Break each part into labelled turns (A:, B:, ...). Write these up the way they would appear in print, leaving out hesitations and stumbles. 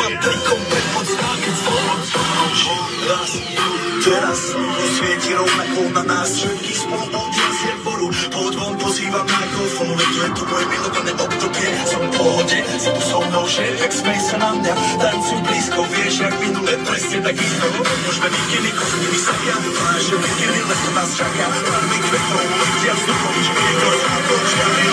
A: mám trikom pod keď stolom. Raz, teraz svieti rovnako na nás. Všetky spolu odjazdie boru. Poď von, pozývam na mikrofón. Veď je to moje milované obdobie. Som v pohode, si tu so mnou, že tak smej sa na mňa. Tancuj blízko, vieš, jak minule, presne tak isto. Môžeme bikiny, koznými sa ja. Pláže bikiny, leto nás čaká. Farmy kvetov, letia vzduchom, žije to rádo, žiari.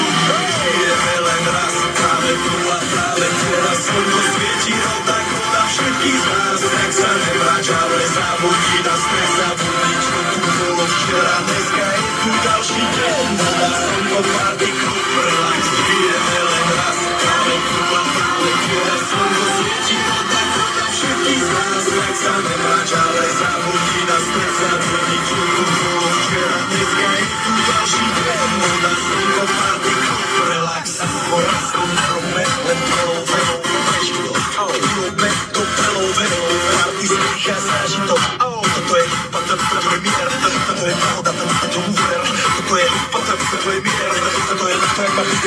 A: Žijeme len raz, práve tu a práve teraz. Slnko svieti rovnako na všetkých z nás. Tak sa nevráč, ale zabudí na stres, zabudí, čo tu bolo včera. Dneska je tu ďalší deň, na slnko party klub, relax. Žijeme len raz, práve tu a práve teraz. Slnko svieti rovnako na všetkých z nás. Tak sa nevráč, ale zabudí na stres, zabudí, čo tu bolo včera. Dneska je tu ďalší deň, na slnko party klub, relax. Poraz to nerobme, len pelou, velou, prešlo. Urobme to pelou, velou, party stýcha zážitok. Toto je mier, toto je pravda, toto úver. Toto je mier, toto je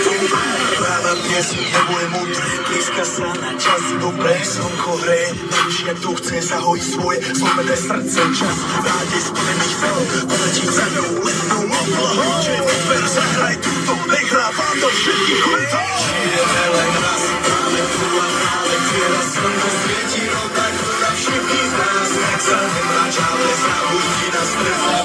A: to úver. Rána dnes nebude múdre, blízka sa na čas dobre. Slnko hreje, nevíš, jak to chce zahojiť svoje zlomené srdce. Čas vrátiť spodených fel, poletí za ňou letnou oblohou. Jennifer, zahraj túto, nehrávam do všetkých letov. Žijeme len raz, práve tu a práve teraz. Slnko svieti rovnako na všetkých z nás. Tak sa nevráč, ale zabudí na stres.